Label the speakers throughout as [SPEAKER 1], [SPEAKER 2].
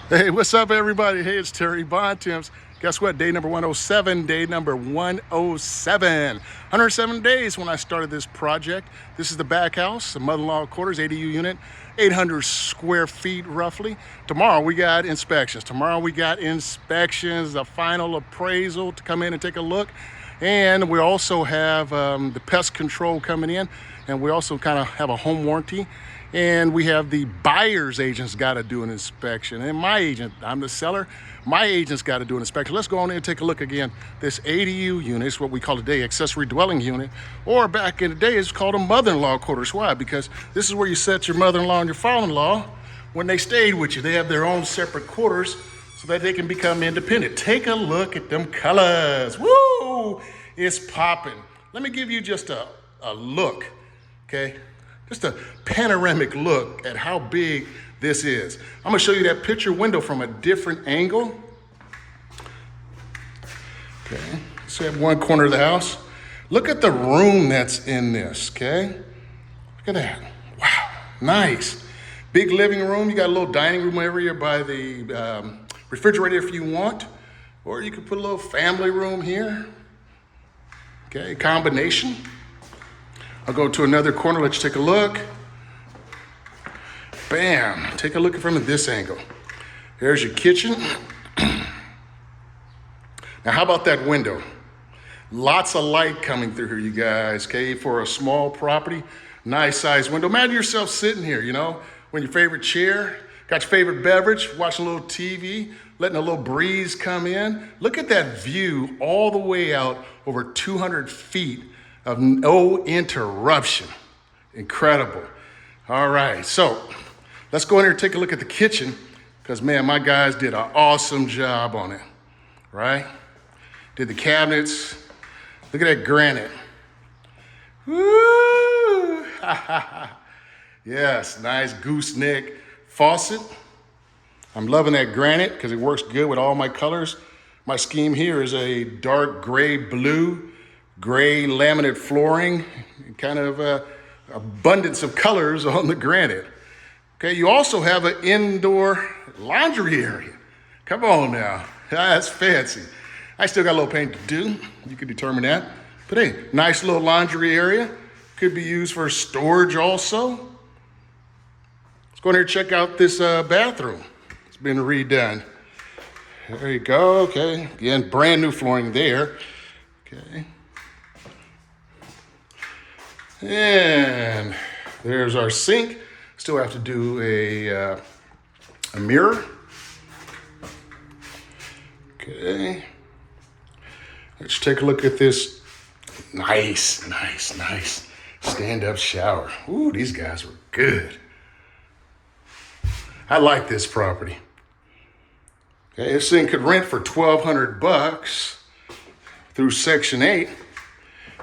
[SPEAKER 1] Hey, what's up, everybody? Hey, it's Terry Bontemps. Guess what? Day number 107. Day number 107. 107 days when I started this project. This is the back house, the mother-in-law quarters, ADU unit, 800 square feet roughly. Tomorrow we got inspections. The final appraisal to come in and take a look. And we also have the pest control coming in. And we also kind of have a home warranty. And we have the buyer's agent's got to do an inspection. And my agent, I'm the seller, my agent's got to do an inspection. Let's go on in and take a look again. This ADU unit is what we call today accessory dwelling unit, or back in the day it's called a mother-in-law quarters. Why? Because this is where you set your mother-in-law and your father-in-law when they stayed with you. They have their own separate quarters so that they can become independent. Take a look at them colors. Woo! It's popping. Let me give you just a look, okay? Just a panoramic look at how big this is. I'm gonna show you that picture window from a different angle. Okay, so we have one corner of the house. Look at the room that's in this, okay? Look at that, wow, nice. Big living room, you got a little dining room area by the refrigerator if you want, or you could put a little family room here. Okay, combination. I'll go to another corner, let's take a look. Bam, take a look from this angle. There's your kitchen. Now, how about that window? Lots of light coming through here, you guys, okay? For a small property, nice size window. Imagine yourself sitting here, you know, with your favorite chair, got your favorite beverage, watching a little TV, letting a little breeze come in. Look at that view all the way out over 200 feet of no interruption. Incredible. All right, so let's go in here and take a look at the kitchen, because man, my guys did an awesome job on it, right? Did the cabinets. Look at that granite. Woo! Yes, nice gooseneck faucet. I'm loving that granite because it works good with all my colors. My scheme here is a dark gray blue, gray laminate flooring, kind of abundance of colors on the granite. Okay, you also have an indoor laundry area. Come on now, that's fancy. I still got a little painting to do, you can determine that. But hey, nice little laundry area. Could be used for storage also. Let's go in here and check out this bathroom. It's been redone. There you go, okay. Again, brand new flooring there. Okay. And there's our sink. Still have to do a mirror. Okay. Let's take a look at this nice stand-up shower. Ooh, these guys were good. I like this property. Okay, this thing could rent for $1,200 through Section 8.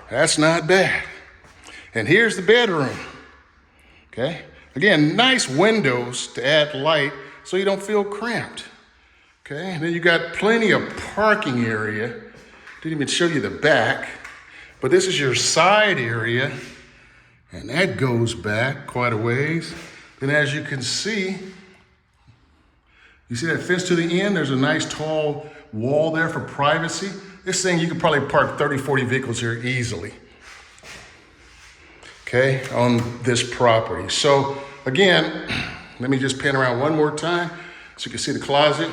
[SPEAKER 1] That's not bad. And here's the bedroom, okay? Again, nice windows to add light so you don't feel cramped, okay? And then you got plenty of parking area. Didn't even show you the back, but this is your side area, and that goes back quite a ways. Then as you can see, you see that fence to the end? There's a nice tall wall there for privacy. This thing, you could probably park 30, 40 vehicles here easily. Okay, on this property. So again, let me just pan around one more time so you can see the closet.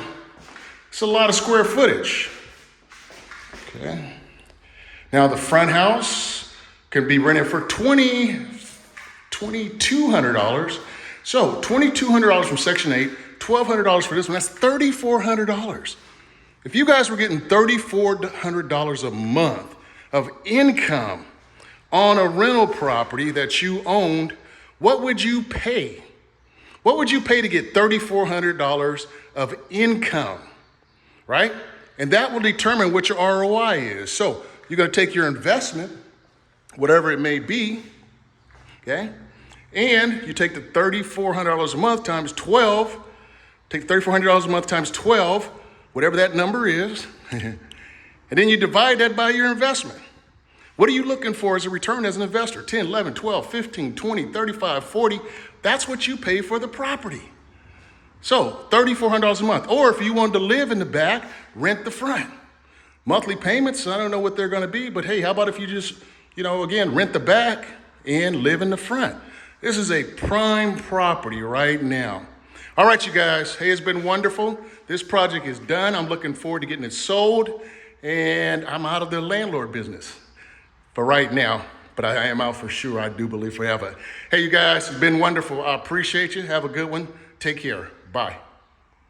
[SPEAKER 1] It's a lot of square footage. Okay. Now the front house can be rented for $2,200. So $2,200 from Section 8, $1,200 for this one, that's $3,400. If you guys were getting $3,400 a month of income on a rental property that you owned, what would you pay? What would you pay to get $3,400 of income, right? And that will determine what your ROI is. So you're gonna take your investment, whatever it may be, okay? And you take the $3,400 a month times 12, take $3,400 a month times 12, whatever that number is, and then you divide that by your investment. What are you looking for as a return as an investor? 10, 11, 12, 15, 20, 35, 40. That's what you pay for the property. So So $3,400 a month. Or if you wanted to live in the back, rent the front. Monthly payments, I don't know what they're gonna be, but hey, how about if you just, again, rent the back and live in the front? This is a prime property right now. All right, you guys, hey, it's been wonderful. This project is done. I'm looking forward to getting it sold, and I'm out of the landlord business for right now, but I am out for sure, I do believe forever. Hey, you guys, it's been wonderful. I appreciate you. Have a good one. Take care. Bye.